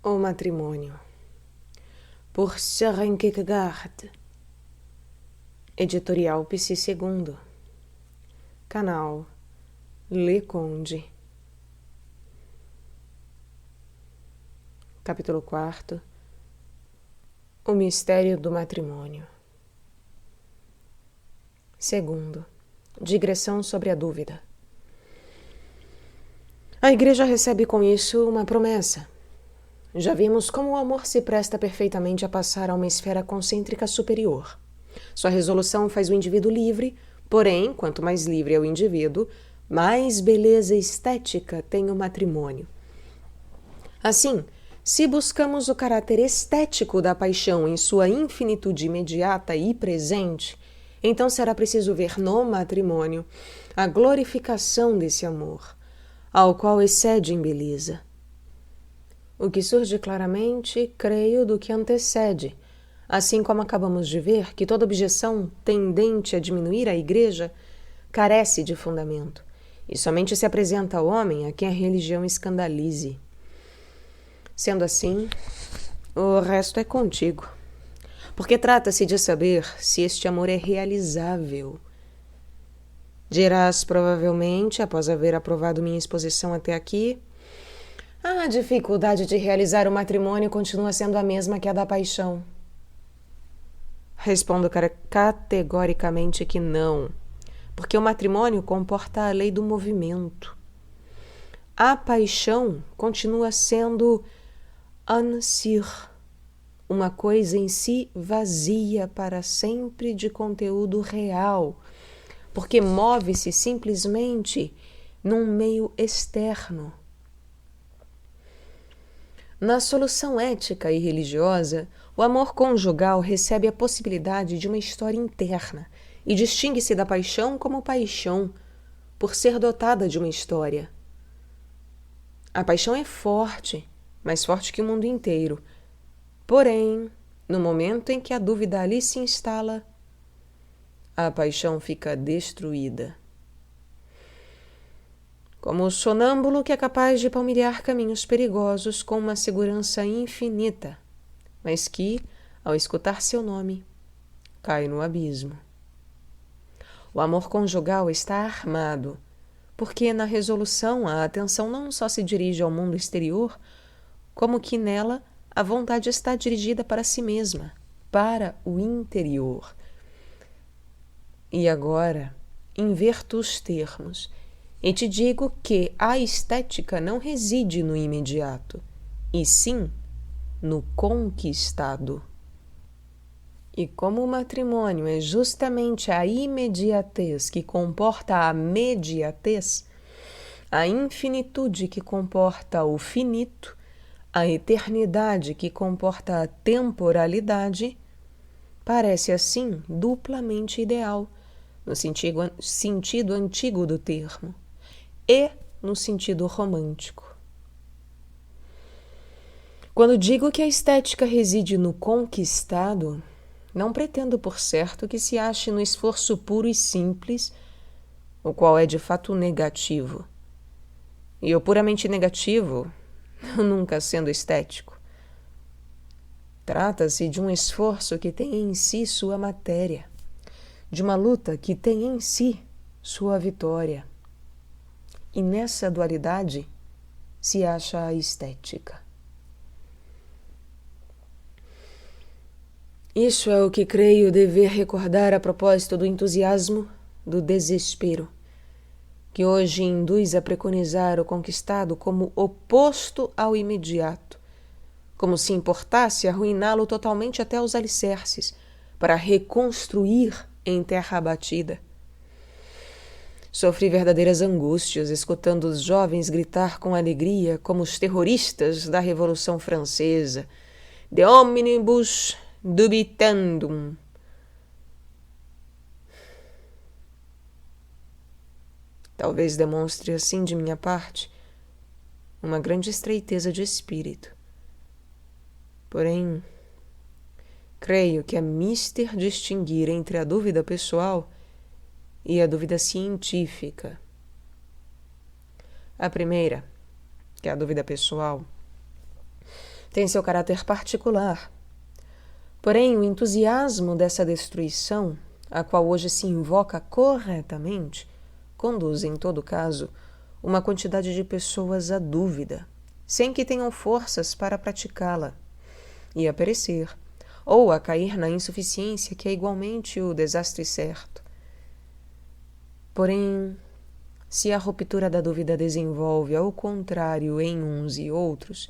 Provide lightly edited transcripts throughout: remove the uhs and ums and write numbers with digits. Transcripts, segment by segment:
O Matrimônio, por Søren Kierkegaard. Editorial Psi II. Canal Le Conde. Capítulo 4. O mistério do matrimônio. Segundo. Digressão sobre a dúvida. A Igreja recebe com isso uma promessa. Já vimos como o amor se presta perfeitamente a passar a uma esfera concêntrica superior. Sua resolução faz o indivíduo livre, porém, quanto mais livre é o indivíduo, mais beleza estética tem o matrimônio. Assim, se buscamos o caráter estético da paixão em sua infinitude imediata e presente, então será preciso ver no matrimônio a glorificação desse amor, ao qual excede em beleza. O que surge claramente, creio, do que antecede, assim como acabamos de ver que toda objeção tendente a diminuir a Igreja carece de fundamento, e somente se apresenta ao homem a quem a religião escandalize. Sendo assim, o resto é contigo, porque trata-se de saber se este amor é realizável. Dirás provavelmente, após haver aprovado minha exposição até aqui, a dificuldade de realizar o matrimônio continua sendo a mesma que a da paixão. Respondo categoricamente que não, porque o matrimônio comporta a lei do movimento. A paixão continua sendo an sich, uma coisa em si vazia para sempre de conteúdo real, porque move-se simplesmente num meio externo. Na solução ética e religiosa, o amor conjugal recebe a possibilidade de uma história interna e distingue-se da paixão como paixão, por ser dotada de uma história. A paixão é forte, mais forte que o mundo inteiro. Porém, no momento em que a dúvida ali se instala, a paixão fica destruída. Como o sonâmbulo que é capaz de palmilhar caminhos perigosos com uma segurança infinita, mas que, ao escutar seu nome, cai no abismo. O amor conjugal está armado, porque na resolução a atenção não só se dirige ao mundo exterior, como que nela a vontade está dirigida para si mesma, para o interior. E agora, inverto os termos, e te digo que a estética não reside no imediato, e sim no conquistado. E como o matrimônio é justamente a imediatez que comporta a mediatez, a infinitude que comporta o finito, a eternidade que comporta a temporalidade, parece assim duplamente ideal, no sentido antigo do termo, e no sentido romântico. Quando digo que a estética reside no conquistado, não pretendo por certo que se ache no esforço puro e simples, o qual é de fato negativo. E o puramente negativo, nunca sendo estético. Trata-se de um esforço que tem em si sua matéria, de uma luta que tem em si sua vitória. E nessa dualidade se acha a estética. Isso é o que creio dever recordar a propósito do entusiasmo, do desespero, que hoje induz a preconizar o conquistado como oposto ao imediato, como se importasse arruiná-lo totalmente até os alicerces, para reconstruir em terra abatida. Sofri verdadeiras angústias escutando os jovens gritar com alegria como os terroristas da Revolução Francesa, de omnibus dubitandum. Talvez demonstre assim de minha parte uma grande estreiteza de espírito. Porém, creio que é mister distinguir entre a dúvida pessoal e a dúvida científica. A primeira, que é a dúvida pessoal, tem seu caráter particular. Porém, o entusiasmo dessa destruição, a qual hoje se invoca corretamente, conduz, em todo caso, uma quantidade de pessoas à dúvida, sem que tenham forças para praticá-la, e a perecer, ou a cair na insuficiência, que é igualmente o desastre certo. Porém, se a ruptura da dúvida desenvolve, ao contrário, em uns e outros,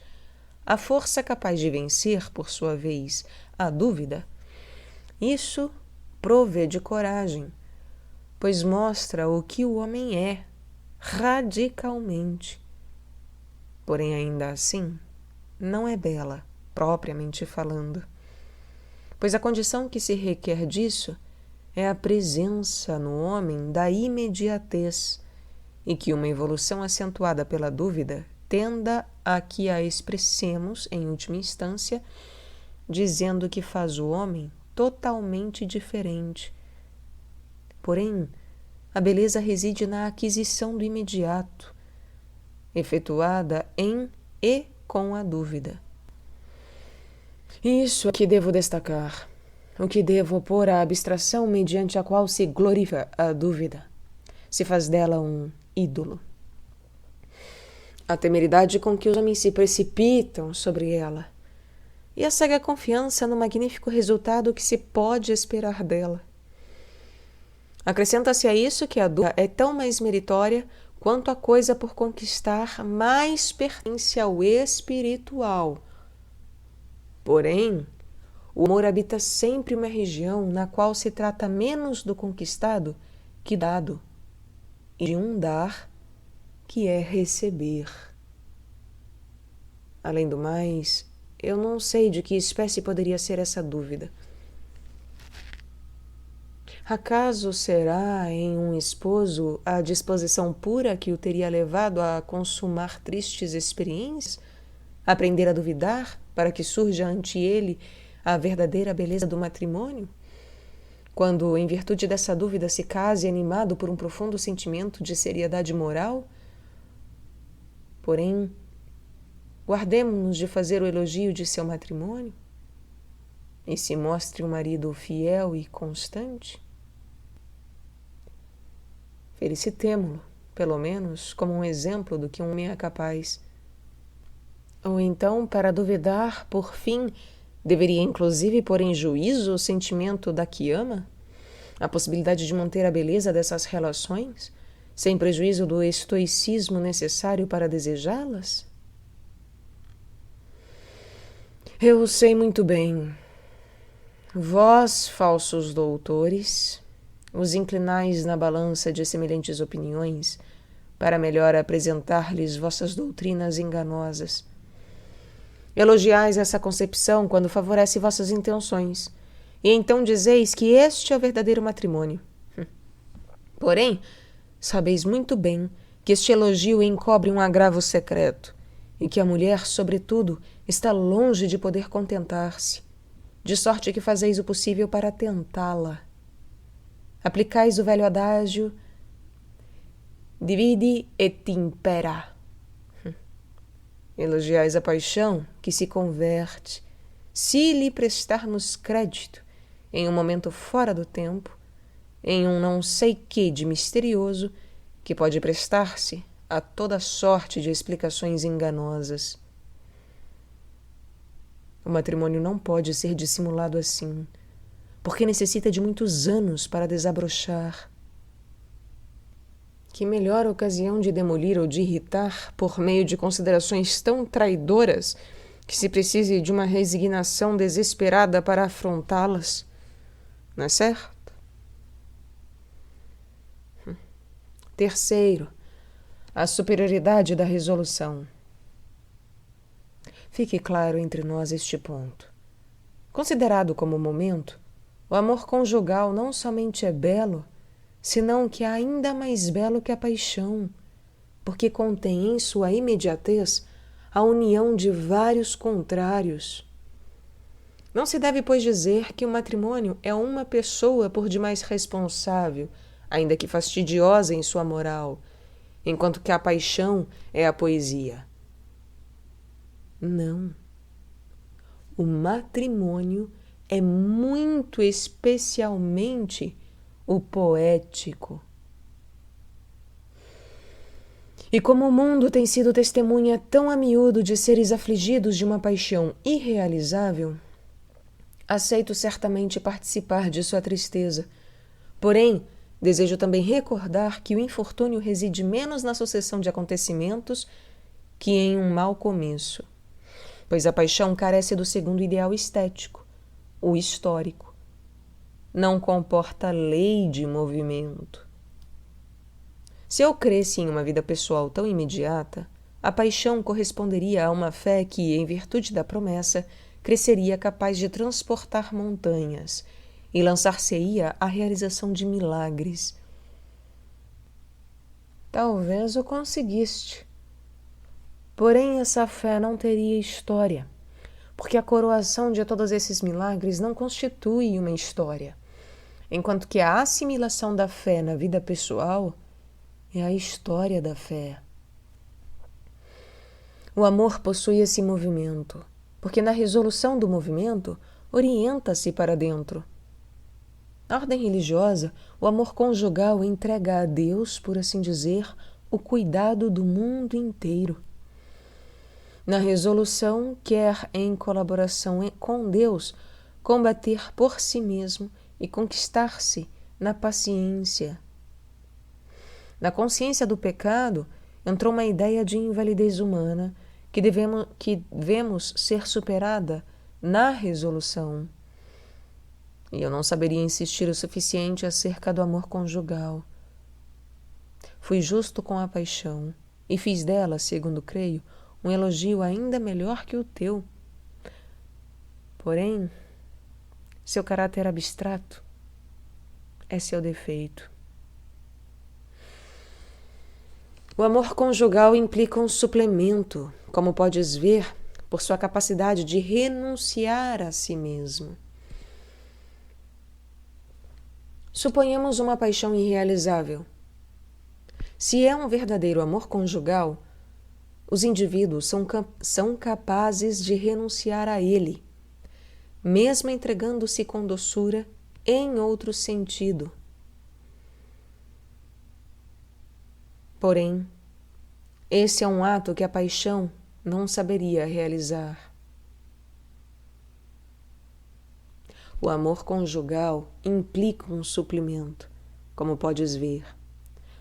a força capaz de vencer, por sua vez, a dúvida, isso provê de coragem, pois mostra o que o homem é, radicalmente. Porém, ainda assim, não é bela, propriamente falando, pois a condição que se requer disso é a presença no homem da imediatez, e que uma evolução acentuada pela dúvida tenda a que a expressemos, em última instância, dizendo que faz o homem totalmente diferente. Porém, a beleza reside na aquisição do imediato, efetuada em e com a dúvida. Isso é que devo destacar, o que devo opor à abstração mediante a qual se glorifica a dúvida, se faz dela um ídolo. A temeridade com que os homens se precipitam sobre ela, e a cega confiança no magnífico resultado que se pode esperar dela. Acrescenta-se a isso que a dúvida é tão mais meritória quanto a coisa por conquistar mais pertence ao espiritual. Porém, o amor habita sempre uma região na qual se trata menos do conquistado que dado, e de um dar que é receber. Além do mais, eu não sei de que espécie poderia ser essa dúvida. Acaso será em um esposo a disposição pura que o teria levado a consumar tristes experiências, a aprender a duvidar para que surja ante ele a verdadeira beleza do matrimônio? Quando, em virtude dessa dúvida, se case animado por um profundo sentimento de seriedade moral? Porém, guardemo-nos de fazer o elogio de seu matrimônio e se mostre um marido fiel e constante. Felicitemo-lo, pelo menos, como um exemplo do que um homem é capaz. Ou então, para duvidar, por fim, deveria inclusive pôr em juízo o sentimento da que ama? A possibilidade de manter a beleza dessas relações, sem prejuízo do estoicismo necessário para desejá-las? Eu sei muito bem. Vós, falsos doutores, os inclinais na balança de semelhantes opiniões, para melhor apresentar-lhes vossas doutrinas enganosas. Elogiais essa concepção quando favorece vossas intenções, e então dizeis que este é o verdadeiro matrimônio. Porém, sabeis muito bem que este elogio encobre um agravo secreto, e que a mulher, sobretudo, está longe de poder contentar-se, de sorte que fazeis o possível para tentá-la. Aplicais o velho adágio divide et impera. Elogiais a paixão que se converte, se lhe prestarmos crédito, em um momento fora do tempo, em um não sei que de misterioso que pode prestar-se a toda sorte de explicações enganosas. O matrimônio não pode ser dissimulado assim, porque necessita de muitos anos para desabrochar. Que melhor ocasião de demolir ou de irritar por meio de considerações tão traidoras que se precise de uma resignação desesperada para afrontá-las, não é certo? Terceiro, a superioridade da resolução. Fique claro entre nós este ponto. Considerado como momento, o amor conjugal não somente é belo, senão que é ainda mais belo que a paixão, porque contém em sua imediatez a união de vários contrários. Não se deve, pois, dizer que o matrimônio é uma pessoa por demais responsável, ainda que fastidiosa em sua moral, enquanto que a paixão é a poesia. Não. o matrimônio é muito especialmente o poético. E como o mundo tem sido testemunha tão a miúdo de seres afligidos de uma paixão irrealizável, aceito certamente participar de sua tristeza. Porém, desejo também recordar que o infortúnio reside menos na sucessão de acontecimentos que em um mau começo, pois a paixão carece do segundo ideal estético, o histórico. Não comporta lei de movimento. Se eu cresce em uma vida pessoal tão imediata, a paixão corresponderia a uma fé que, em virtude da promessa, cresceria capaz de transportar montanhas e lançar-se-ia à realização de milagres. Talvez o conseguiste. Porém, essa fé não teria história, porque a coroação de todos esses milagres não constitui uma história, enquanto que a assimilação da fé na vida pessoal é a história da fé. O amor possui esse movimento, porque na resolução do movimento orienta-se para dentro. Na ordem religiosa, o amor conjugal entrega a Deus, por assim dizer, o cuidado do mundo inteiro. Na resolução, quer, em colaboração com Deus, combater por si mesmo e conquistar-se na paciência. Na consciência do pecado, entrou uma ideia de invalidez humana que devemos ser superada na resolução. E eu não saberia insistir o suficiente acerca do amor conjugal. Fui justo com a paixão e fiz dela, segundo creio, um elogio ainda melhor que o teu. Porém, seu caráter abstrato é seu defeito. O amor conjugal implica um suplemento, como podes ver, por sua capacidade de renunciar a si mesmo. Suponhamos uma paixão irrealizável. Se é um verdadeiro amor conjugal, os indivíduos são capazes de renunciar a ele, mesmo entregando-se com doçura em outro sentido. Porém, esse é um ato que a paixão não saberia realizar. O amor conjugal implica um suplemento, como podes ver,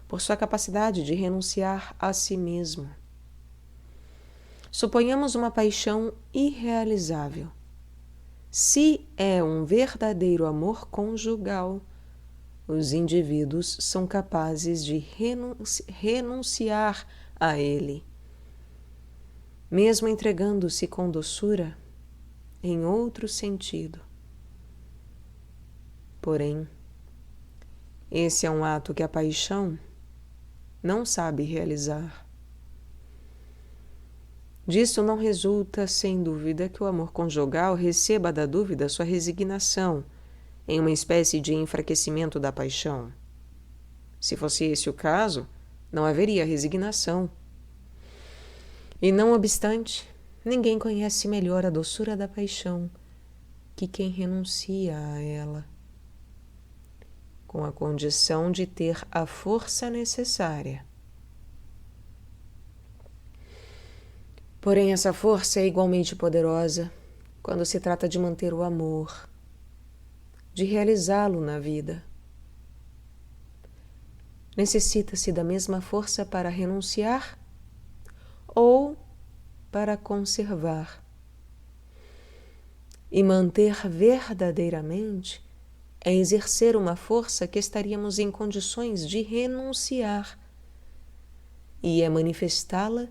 por sua capacidade de renunciar a si mesmo. Suponhamos uma paixão irrealizável. Se é um verdadeiro amor conjugal, os indivíduos são capazes de renunciar a ele, mesmo entregando-se com doçura em outro sentido. Porém, esse é um ato que a paixão não sabe realizar. Disso não resulta, sem dúvida, que o amor conjugal receba da dúvida sua resignação, em uma espécie de enfraquecimento da paixão. Se fosse esse o caso, não haveria resignação. E não obstante, ninguém conhece melhor a doçura da paixão que quem renuncia a ela, com a condição de ter a força necessária. Porém, essa força é igualmente poderosa quando se trata de manter o amor, de realizá-lo na vida. Necessita-se da mesma força para renunciar ou para conservar. E manter verdadeiramente é exercer uma força que estaríamos em condições de renunciar, e é manifestá-la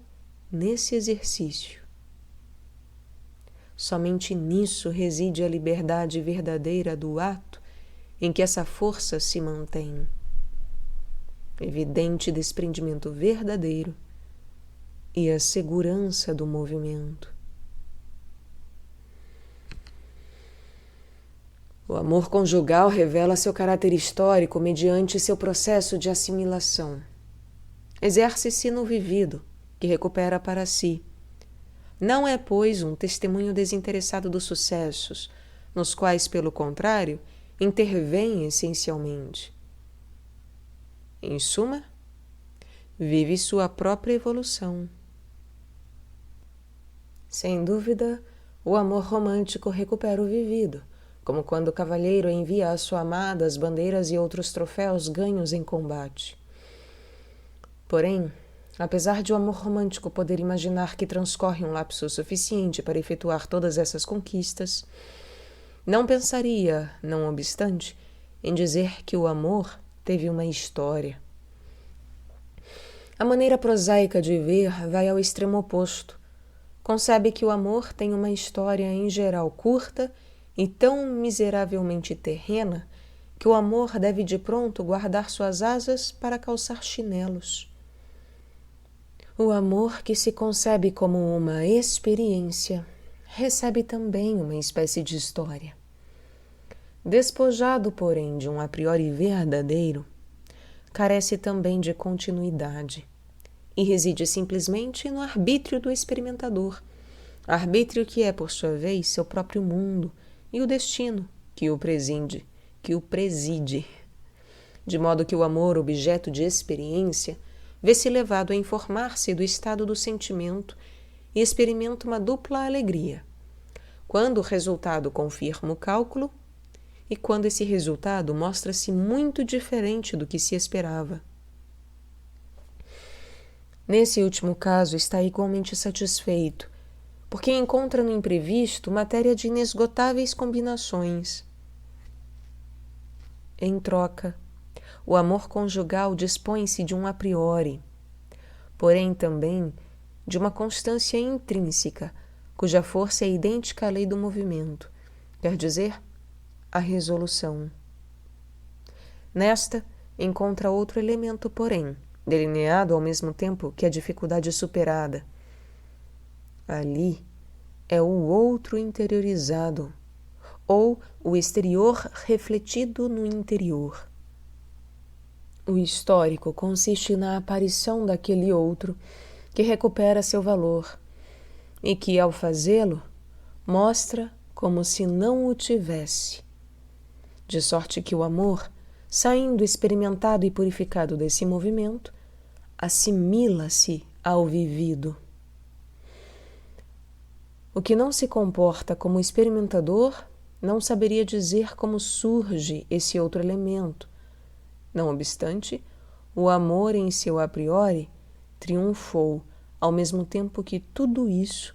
nesse exercício. Somente nisso reside a liberdade verdadeira do ato em que essa força se mantém. Evidente desprendimento verdadeiro e a segurança do movimento. O amor conjugal revela seu caráter histórico mediante seu processo de assimilação. Exerce-se no vivido, que recupera para si. Não é, pois, um testemunho desinteressado dos sucessos, nos quais, pelo contrário, intervém essencialmente. Em suma, vive sua própria evolução. Sem dúvida, o amor romântico recupera o vivido, como quando o cavalheiro envia à sua amada as bandeiras e outros troféus ganhos em combate. Porém, apesar de o amor romântico poder imaginar que transcorre um lapso suficiente para efetuar todas essas conquistas, não pensaria, não obstante, em dizer que o amor teve uma história. A maneira prosaica de ver vai ao extremo oposto. Concebe que o amor tem uma história em geral curta e tão miseravelmente terrena que o amor deve de pronto guardar suas asas para calçar chinelos. O amor que se concebe como uma experiência recebe também uma espécie de história. Despojado, porém, de um a priori verdadeiro, carece também de continuidade e reside simplesmente no arbítrio do experimentador, arbítrio que é, por sua vez, seu próprio mundo e o destino que o preside, de modo que o amor, objeto de experiência, vê-se levado a informar-se do estado do sentimento e experimenta uma dupla alegria, quando o resultado confirma o cálculo e quando esse resultado mostra-se muito diferente do que se esperava. Nesse último caso, está igualmente satisfeito, porque encontra no imprevisto matéria de inesgotáveis combinações. Em troca, o amor conjugal dispõe-se de um a priori, porém também de uma constância intrínseca, cuja força é idêntica à lei do movimento, quer dizer, a resolução. Nesta, encontra outro elemento, porém, delineado ao mesmo tempo que a dificuldade superada. Ali é o outro interiorizado, ou o exterior refletido no interior. O histórico consiste na aparição daquele outro que recupera seu valor e que, ao fazê-lo, mostra como se não o tivesse. De sorte que o amor, saindo experimentado e purificado desse movimento, assimila-se ao vivido. O que não se comporta como experimentador não saberia dizer como surge esse outro elemento. Não obstante, o amor em seu a priori triunfou ao mesmo tempo que tudo isso,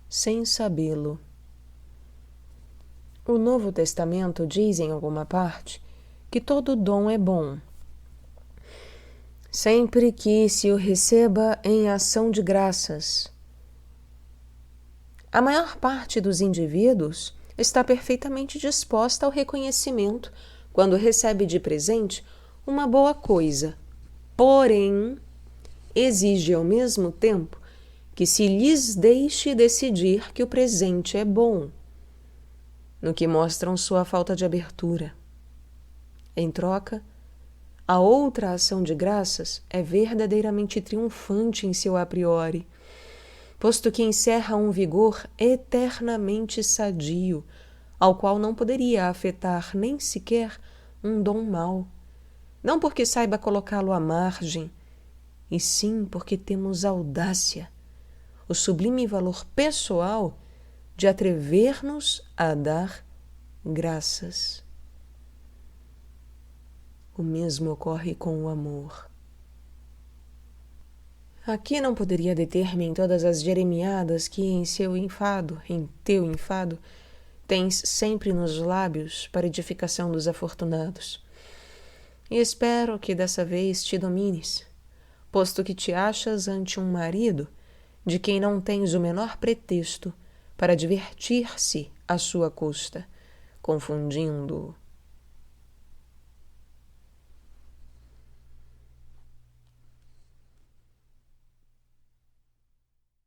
sem sabê-lo. O Novo Testamento diz em alguma parte que todo dom é bom, sempre que se o receba em ação de graças. A maior parte dos indivíduos está perfeitamente disposta ao reconhecimento quando recebe de presente uma boa coisa, porém exige ao mesmo tempo que se lhes deixe decidir que o presente é bom, no que mostram sua falta de abertura. Em troca, a outra ação de graças é verdadeiramente triunfante em seu a priori, posto que encerra um vigor eternamente sadio, ao qual não poderia afetar nem sequer um dom mau, não porque saiba colocá-lo à margem, e sim porque temos audácia, o sublime valor pessoal de atrever-nos a dar graças. O mesmo ocorre com o amor. Aqui não poderia deter-me em todas as jeremiadas que em teu enfado, tens sempre nos lábios para edificação dos afortunados. E espero que dessa vez te domines, posto que te achas ante um marido de quem não tens o menor pretexto para divertir-se à sua custa, confundindo